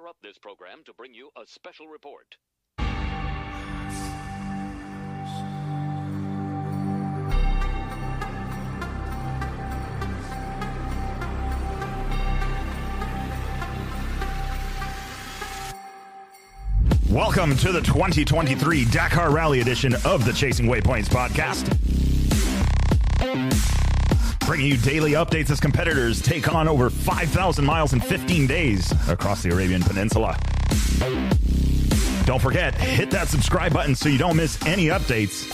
interrupt this program to bring you a special report. Welcome to the 2023 Dakar Rally edition of the Chasing Waypoints podcast. Bringing you daily updates as competitors take on over 5,000 miles in 15 days across the Arabian Peninsula. Don't forget, hit that subscribe button so you don't miss any updates.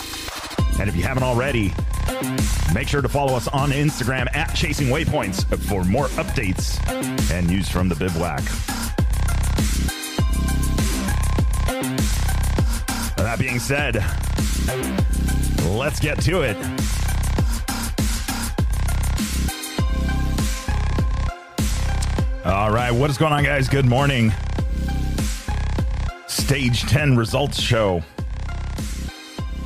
And if you haven't already, make sure to follow us on Instagram at Chasing Waypoints for more updates and news from the bivouac. That being said, let's get to it. All right, what is going on, guys? Good morning. Stage 10 results show.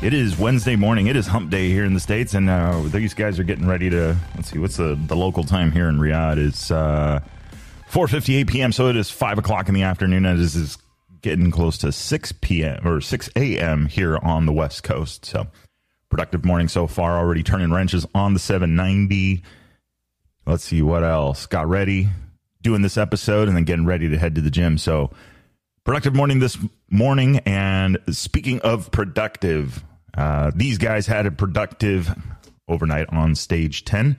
It is Wednesday morning. It is hump day here in the States, and these guys are getting ready to, let's see, what's the local time here in Riyadh? It's 4:58 p.m., so it is 5 o'clock in the afternoon, and it is getting close to 6 p.m. or 6 a.m. here on the West Coast. So productive morning so far, already turning wrenches on the 790. Let's see what else. Got ready, doing this episode, and then getting ready to head to the gym. So productive morning this morning. And speaking of productive, these guys had a productive overnight on stage 10.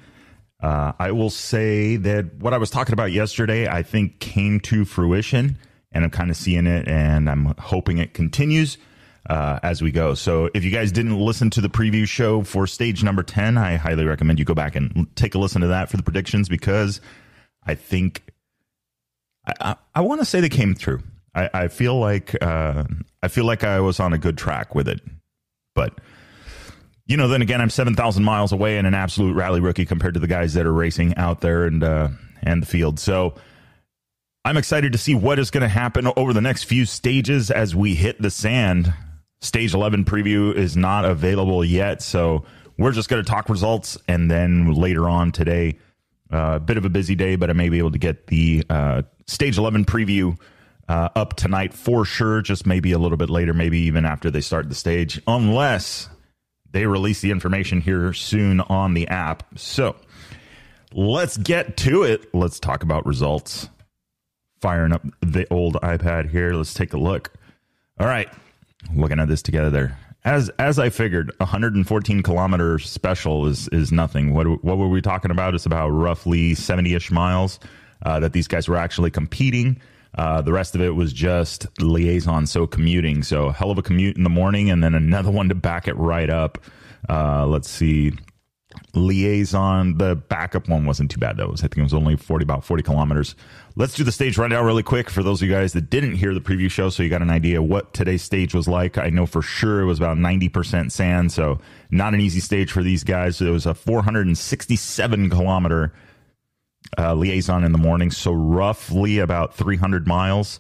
I will say that what I was talking about yesterday, I think came to fruition. And I'm kind of seeing it, and I'm hoping it continues as we go. So if you guys didn't listen to the preview show for stage number 10, I highly recommend you go back and take a listen to that for the predictions, because I think I want to say they came through. I feel like I was on a good track with it. But, you know, then again, I'm 7,000 miles away and an absolute rally rookie compared to the guys that are racing out there and the field. So I'm excited to see what is going to happen over the next few stages as we hit the sand. Stage 11 preview is not available yet, so we're just going to talk results, and then later on today, a bit of a busy day, but I may be able to get the Stage 11 preview up tonight for sure, just maybe a little bit later, maybe even after they start the stage, unless they release the information here soon on the app. So let's get to it. Let's talk about results. Firing up the old iPad here. Let's take a look. All right. Looking at this together there. As I figured, 114 kilometer special is nothing. What were we talking about? It's about roughly 70-ish miles that these guys were actually competing. The rest of it was just liaison, so commuting. So hell of a commute in the morning, and then another one to back it right up. Let's see. Liaison, the backup one wasn't too bad though. I think it was only about 40 kilometers. Let's do the stage rundown really quick for those of you guys that didn't hear the preview show, so you got an idea what today's stage was like. I know for sure it was about 90% sand, so not an easy stage for these guys. It was a 467 kilometer liaison in the morning, so roughly about 300 miles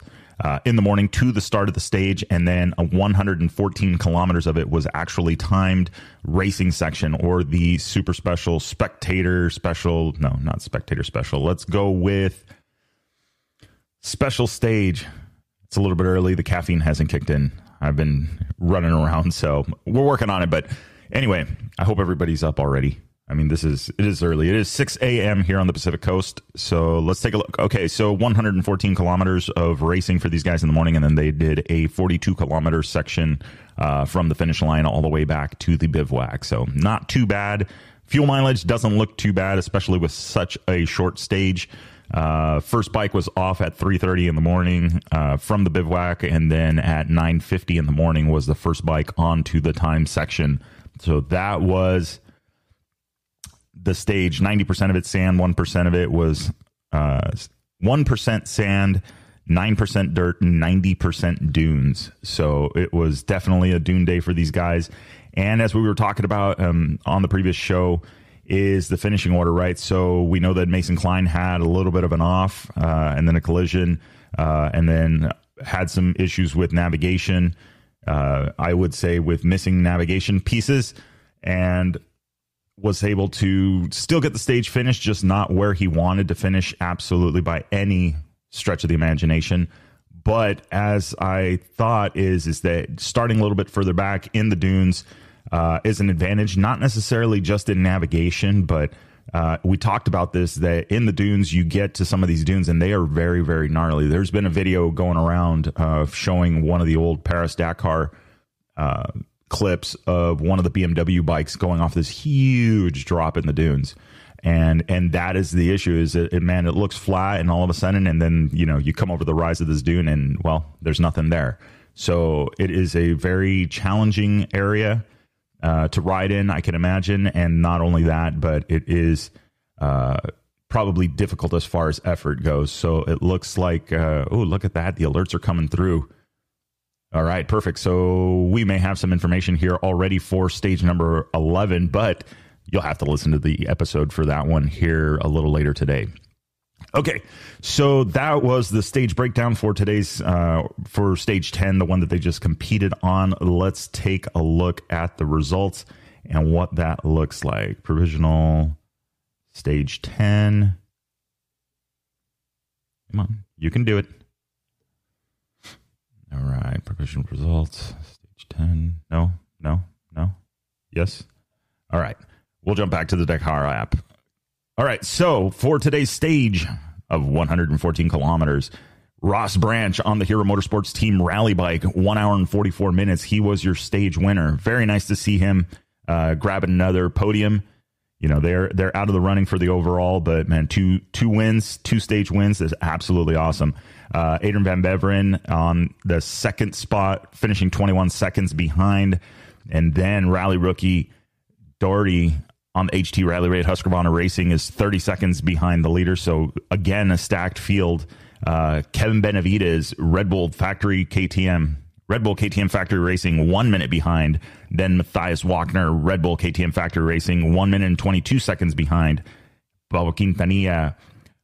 in the morning to the start of the stage, and then 114 kilometers of it was actually timed racing section, or the super special spectator special. No, not spectator special. Let's go with special stage. It's a little bit early. The caffeine hasn't kicked in. I've been running around, so we're working on it. But anyway, I hope everybody's up already. I mean, it is early. It is 6 a.m. here on the Pacific Coast. So let's take a look. Okay, so 114 kilometers of racing for these guys in the morning, and then they did a 42-kilometer section from the finish line all the way back to the bivouac. So not too bad. Fuel mileage doesn't look too bad, especially with such a short stage. First bike was off at 3:30 in the morning from the bivouac, and then at 9:50 in the morning was the first bike onto the time section. So that was the stage. 90% of it sand, 1% of it was 1% sand, 9% dirt, and 90% dunes. So it was definitely a dune day for these guys. And as we were talking about on the previous show, is the finishing order, right? So we know that Mason Klein had a little bit of an off and then a collision and then had some issues with navigation. I would say with missing navigation pieces, and was able to still get the stage finished, just not where he wanted to finish absolutely by any stretch of the imagination. But as I thought is that starting a little bit further back in the dunes is an advantage, not necessarily just in navigation, but we talked about this, that in the dunes, you get to some of these dunes and they are very, very gnarly. There's been a video going around showing one of the old Paris-Dakar clips of one of the BMW bikes going off this huge drop in the dunes. And that is the issue, is it looks flat, and all of a sudden, and then, you come over the rise of this dune and, well, there's nothing there. So it is a very challenging area to ride in, I can imagine. And not only that, but it is probably difficult as far as effort goes. So it looks like, look at that. The alerts are coming through. All right, perfect. So we may have some information here already for stage number 11, but you'll have to listen to the episode for that one here a little later today. Okay, so that was the stage breakdown for today's, for stage 10, the one that they just competed on. Let's take a look at the results and what that looks like. Provisional stage 10. Come on, you can do it. All right, provisional results, stage 10. No. Yes. All right. We'll jump back to the Dakar app. All right, so for today's stage of 114 kilometers, Ross Branch on the Hero Motorsports Team Rally Bike, 1 hour and 44 minutes. He was your stage winner. Very nice to see him grabbing another podium. They're out of the running for the overall, but man, two wins, 2 stage wins is absolutely awesome. Adrian Van Beveren on the second spot, finishing 21 seconds behind, and then rally rookie Doherty on the HT Rally Raid Husqvarna Racing is 30 seconds behind the leader. So again, a stacked field. Kevin Benavides, Red Bull KTM Factory Racing, 1 minute behind. Then Matthias Wagner, Red Bull KTM Factory Racing, 1 minute and 22 seconds behind. Pablo Quintanilla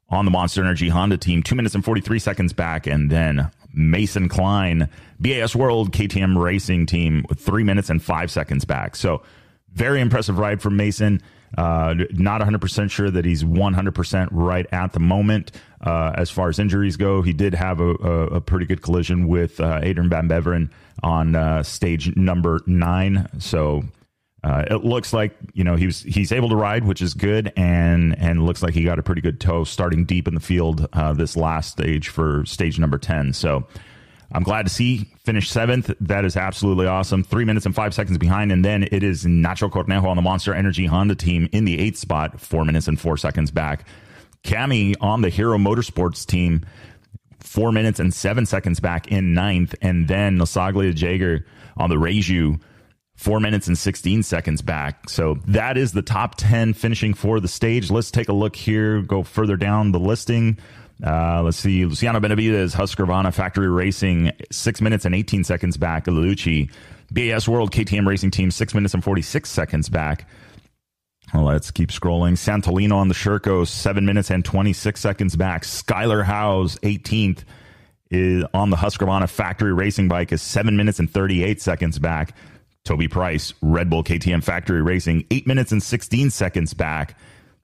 on the Monster Energy Honda team, 2 minutes and 43 seconds back. And then Mason Klein, BAS World KTM Racing team, 3 minutes and 5 seconds back. So very impressive ride from Mason. Not 100% sure that he's 100% right at the moment. As far as injuries go, he did have a pretty good collision with Adrian Van Beveren on stage number 9. So it looks like he's able to ride, which is good, and looks like he got a pretty good tow starting deep in the field this last stage for stage number 10. So I'm glad to see finish 7th. That is absolutely awesome. 3 minutes and 5 seconds behind. And then it is Nacho Cornejo on the Monster Energy Honda team in the 8th spot, 4 minutes and 4 seconds back. Cami on the Hero Motorsports team, 4 minutes and 7 seconds back in 9th. And then Nosaglia Jaeger on the Reju, 4 minutes and 16 seconds back. So that is the top 10 finishing for the stage. Let's take a look here, go further down the listing. Let's see. Luciano Benavides, Husqvarna Factory Racing, 6 minutes and 18 seconds back. Lucci, BAS World KTM Racing Team, 6 minutes and 46 seconds back. Let's keep scrolling. Santolino on the Sherco, 7 minutes and 26 seconds back. Skylar Howes, 18th, is on the Husqvarna Factory Racing Bike, is 7 minutes and 38 seconds back. Toby Price, Red Bull KTM Factory Racing, 8 minutes and 16 seconds back.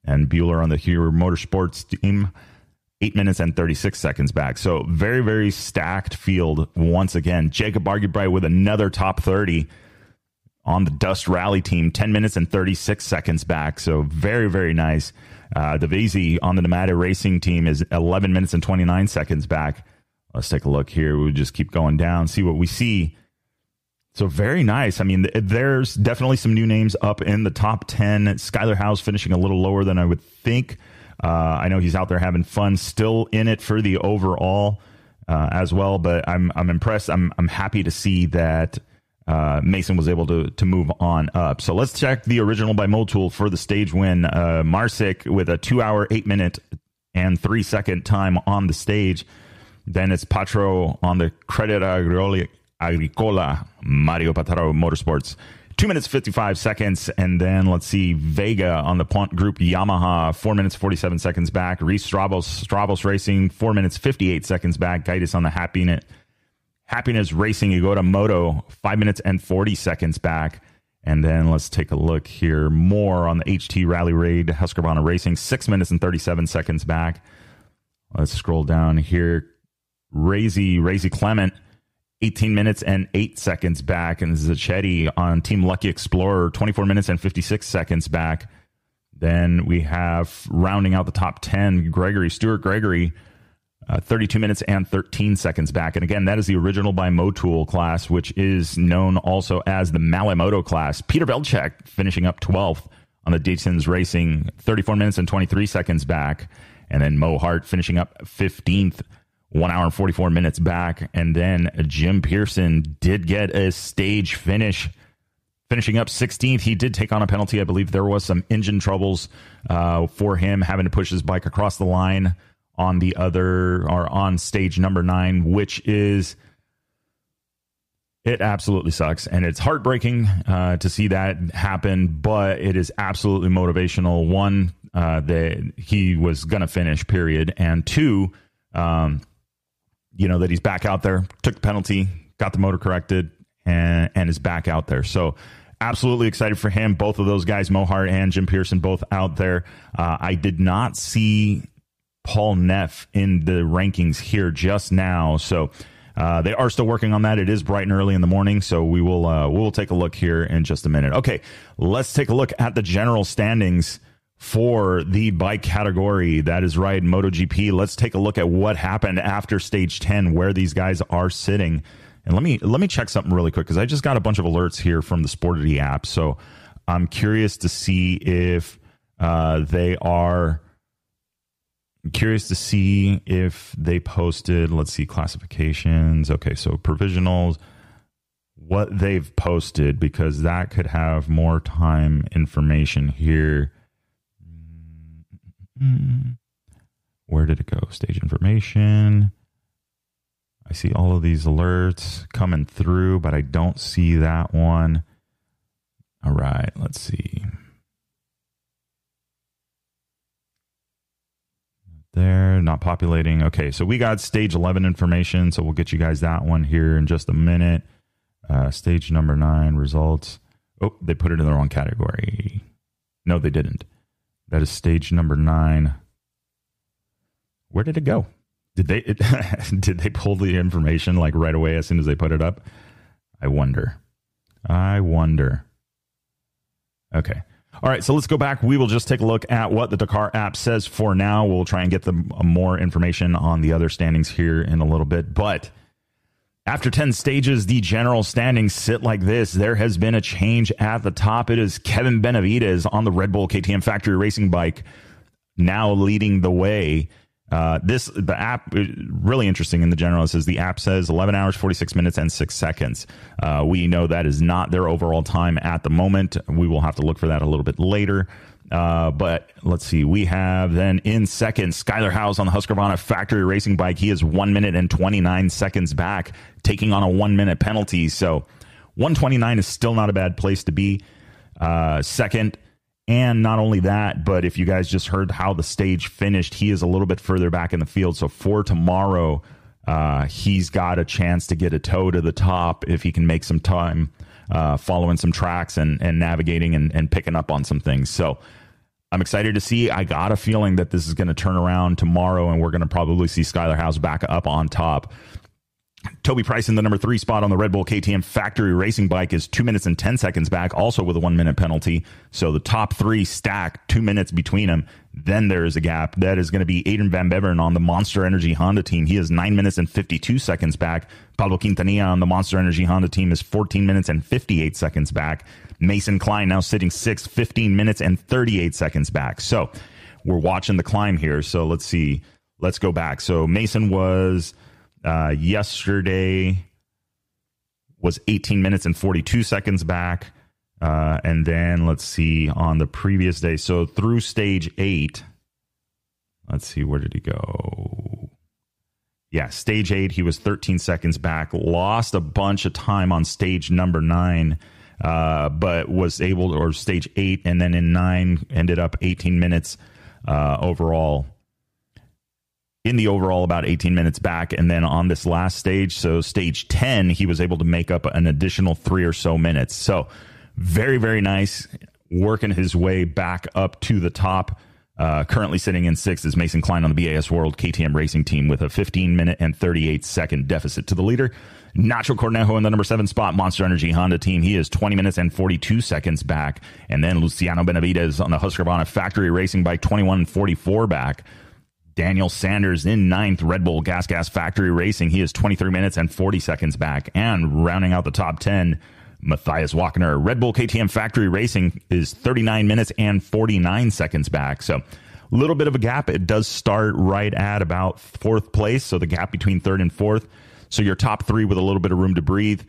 And Bueller on the Hero Motorsports Team, 8 minutes and 36 seconds back. So very, very stacked field once again. Jacob Argubright with another top 30 on the Dust Rally team, 10 minutes and 36 seconds back. So very, very nice. Davisi on the Nemada Racing team is 11 minutes and 29 seconds back. Let's take a look here. We'll just keep going down, see what we see. So very nice. I mean, there's definitely some new names up in the top 10. Skylar Howes finishing a little lower than I would think. I know he's out there having fun, still in it for the overall as well. But I'm impressed. I'm happy to see that Mason was able to move on up. So let's check the original by Motul for the stage win. Marsic with a 2 hour, 8 minute and 3 second time on the stage. Then it's Patro on the Credit Agricola Mario Pataro Motorsports, 2 minutes 55 seconds. And then let's see, Vega on the Pont Group Yamaha, 4 minutes 47 seconds back. Reese Stravos Racing, 4 minutes 58 seconds back. Gaitis on the Happiness Racing Igora Moto, 5 minutes and 40 seconds back. And then let's take a look here more on the HT Rally Raid Husqvarna Racing, 6 minutes and 37 seconds back. Let's scroll down here. Razy Clement, 18 minutes and 8 seconds back. And Zacchetti on Team Lucky Explorer, 24 minutes and 56 seconds back. Then we have rounding out the top 10, Stuart Gregory, 32 minutes and 13 seconds back. And again, that is the original by Motul class, which is known also as the Malimoto class. Peter Velchek finishing up 12th on the Dayton's Racing, 34 minutes and 23 seconds back. And then Mo Hart finishing up 15th, 1 hour and 44 minutes back. And then Jim Pearson did get a stage finish, finishing up 16th. He did take on a penalty. I believe there was some engine troubles for him, having to push his bike across the line on the other, or on stage number 9, which is, it absolutely sucks. And it's heartbreaking to see that happen, but it is absolutely motivational. One, that he was going to finish, period. And two, that he's back out there, took the penalty, got the motor corrected, and is back out there. So absolutely excited for him. Both of those guys, Mo Hart and Jim Pearson, both out there. I did not see Paul Neff in the rankings here just now. So they are still working on that. It is bright and early in the morning. So we will take a look here in just a minute. Okay, let's take a look at the general standings for the bike category. That is right, MotoGP. Let's take a look at what happened after stage 10, where these guys are sitting. And let me check something really quick, because I just got a bunch of alerts here from the Sportity app. So I'm curious to see if they posted, let's see, classifications. Okay, so provisionals, what they've posted, because that could have more time information here. Where did it go? Stage information. I see all of these alerts coming through, but I don't see that one. All right, let's see. There, not populating. Okay, so we got stage 11 information, so we'll get you guys that one here in just a minute. Stage number 9 results. Oh, they put it in the wrong category. No, they didn't. That is stage number 9. Where did it go? Did they pull the information like right away as soon as they put it up? I wonder. Okay. All right, so let's go back. We will just take a look at what the Dakar app says for now. We'll try and get them more information on the other standings here in a little bit. But after 10 stages, the general standings sit like this. There has been a change at the top. It is Kevin Benavidez on the Red Bull KTM Factory Racing bike now leading the way. The app, really interesting in the general. It says the app says 11 hours, 46 minutes, and 6 seconds. We know that is not their overall time at the moment. We will have to look for that a little bit later. But let's see. We have then in second, Skyler House on the Husqvarna Factory Racing bike. He is 1 minute and 29 seconds back, taking on a 1 minute penalty. So 129 is still not a bad place to be. Second. And not only that, but if you guys just heard how the stage finished, he is a little bit further back in the field. So for tomorrow, he's got a chance to get a toe to the top if he can make some time following some tracks and navigating and picking up on some things. So I'm excited to see. I got a feeling that this is going to turn around tomorrow, and we're going to probably see Skyler House back up on top. Toby Price in the number 3 spot on the Red Bull KTM Factory Racing bike is 2 minutes and 10 seconds back, also with a 1 minute penalty. So the top 3 stack 2 minutes between them. Then there is a gap. That is going to be Adrian Van Beveren on the Monster Energy Honda team. He is 9 minutes and 52 seconds back. Pablo Quintanilla on the Monster Energy Honda team is 14 minutes and 58 seconds back. Mason Klein now sitting 6th, 15 minutes and 38 seconds back. So we're watching the climb here. So let's see. Let's go back. So Mason was... yesterday was 18 minutes and 42 seconds back. And then let's see on the previous day. So through stage 8, let's see, where did he go? Yeah, stage 8, he was 13 seconds back, lost a bunch of time on stage number 9, but was able to, or stage 8, and then in 9 ended up 18 minutes overall. In the overall, about 18 minutes back. And then on this last stage, so stage 10, he was able to make up an additional 3 or so minutes. So very, very nice, working his way back up to the top Currently sitting in sixth is Mason Klein on the BAS World KTM Racing Team with a 15-minute and 38-second deficit to the leader. Nacho Cornejo in the number 7 spot, Monster Energy Honda Team. He is 20 minutes and 42 seconds back. And then Luciano Benavides on the Husqvarna Factory Racing Bike, 21 and 44 back. Daniel Sanders in 9th, Red Bull Gas Factory Racing. He is 23 minutes and 40 seconds back. And rounding out the top 10, Matthias Wagner, Red Bull KTM Factory Racing, is 39 minutes and 49 seconds back. So a little bit of a gap. It does start right at about 4th place, so the gap between 3rd and 4th. So your top 3 with a little bit of room to breathe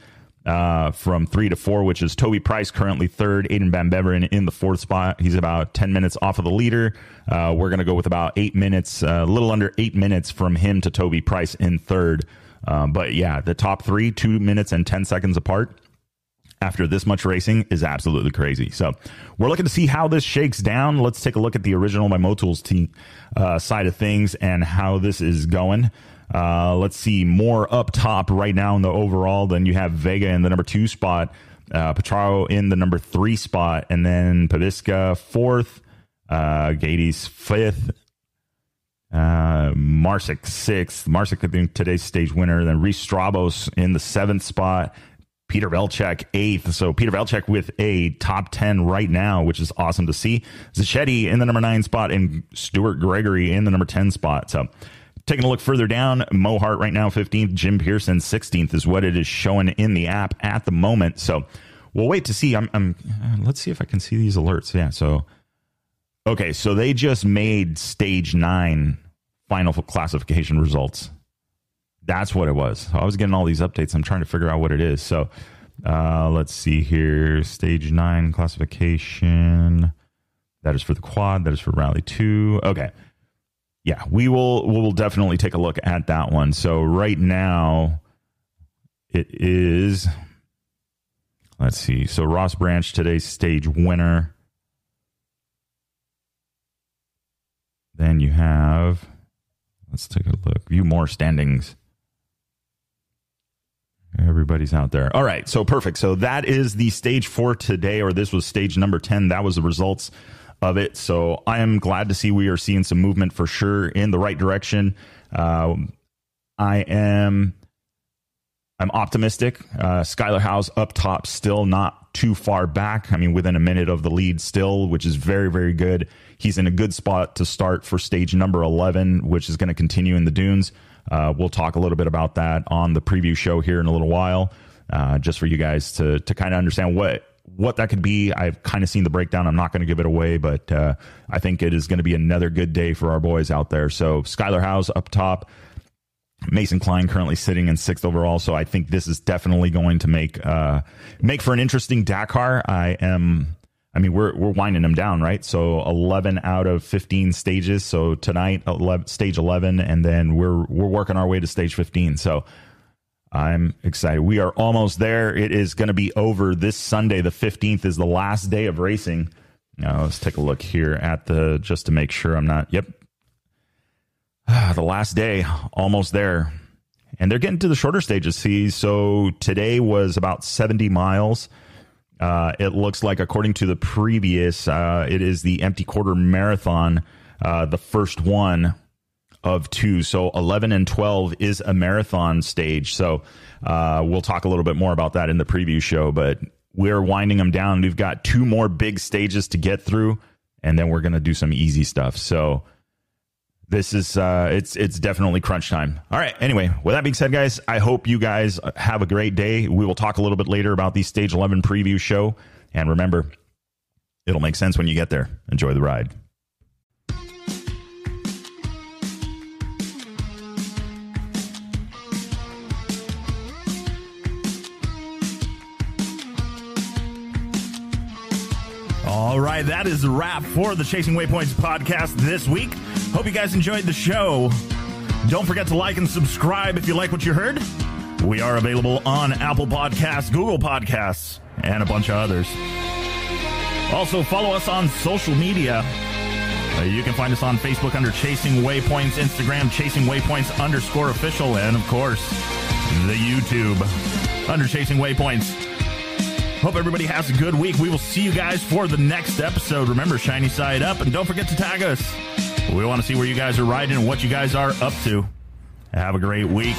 from 3 to 4, which is Toby Price currently 3rd, Aiden Van Beveren in the 4th spot. He's about 10 minutes off of the leader. We're going to go with about 8 minutes, a little under 8 minutes from him to Toby Price in 3rd. But yeah, the top 3, 2 minutes and 10 seconds apart after this much racing is absolutely crazy. So we're looking to see how this shakes down. Let's take a look at the original My Motools team side of things and how this is going. Let's see, more up top right now in the overall. Then you have Vega in the number 2 spot, Petraro in the number 3 spot, and then Pavisca 4th, Gades 5th, Marsick 6th. Marsick, I think, today's stage winner. Then Reese Strabos in the 7th spot, Peter Velchek 8th. So Peter Velchek with a top 10 right now, which is awesome to see. Zacchetti in the number 9 spot, and Stuart Gregory in the number 10 spot. So taking a look further down, Mo Hart right now 15th, Jim Pearson 16th is what it is showing in the app at the moment. So we'll wait to see. Let's see if I can see these alerts. Yeah. So, okay. So they just made stage 9 final classification results. That's what it was. So I was getting all these updates. I'm trying to figure out what it is. So let's see here. Stage 9 classification. That is for the quad. That is for Rally 2. Okay. Yeah, we'll definitely take a look at that one. So right now it is, let's see. So Ross Branch, today's stage winner. Then you have, let's take a look. View more standings. Everybody's out there. All right, so perfect. So that is the stage for today, or this was stage number 10. That was the results of it. So I am glad to see we are seeing some movement for sure in the right direction. I'm optimistic. Skylar House up top, still not too far back. I mean, within a minute of the lead still, which is very, very good. He's in a good spot to start for stage number 11, which is going to continue in the dunes. We'll talk a little bit about that on the preview show here in a little while, just for you guys to kind of understand what that could be. I've kind of seen the breakdown. I'm not going to give it away, but I think it is going to be another good day for our boys out there. So Skylar House up top, Mason Klein currently sitting in 6th overall. So I think this is definitely going to make for an interesting Dakar. We're winding them down, right? So 11 out of 15 stages. So tonight, stage 11, and then we're working our way to stage 15. So I'm excited. We are almost there. It is going to be over this Sunday. The 15th is the last day of racing. Now, let's take a look here at just to make sure I'm not. Yep. The last day, almost there. And they're getting to the shorter stages. See, so today was about 70 miles. It looks like, according to the previous, it is the empty quarter marathon, the first one of 2. So 11 and 12 is a marathon stage. So we'll talk a little bit more about that in the preview show, but we're winding them down. We've got 2 more big stages to get through, and then we're going to do some easy stuff. So this is it's definitely crunch time. All right. Anyway, with that being said, guys, I hope you guys have a great day. We will talk a little bit later about the stage 11 preview show. And remember, it'll make sense when you get there. Enjoy the ride. All right, that is a wrap for the Chasing Waypoints podcast this week. Hope you guys enjoyed the show. Don't forget to like and subscribe if you like what you heard. We are available on Apple Podcasts, Google Podcasts, and a bunch of others. Also, follow us on social media. You can find us on Facebook under Chasing Waypoints, Instagram Chasing Waypoints _official, and of course, the YouTube under Chasing Waypoints. Hope everybody has a good week. We will see you guys for the next episode. Remember, shiny side up, and don't forget to tag us. We want to see where you guys are riding and what you guys are up to. Have a great week.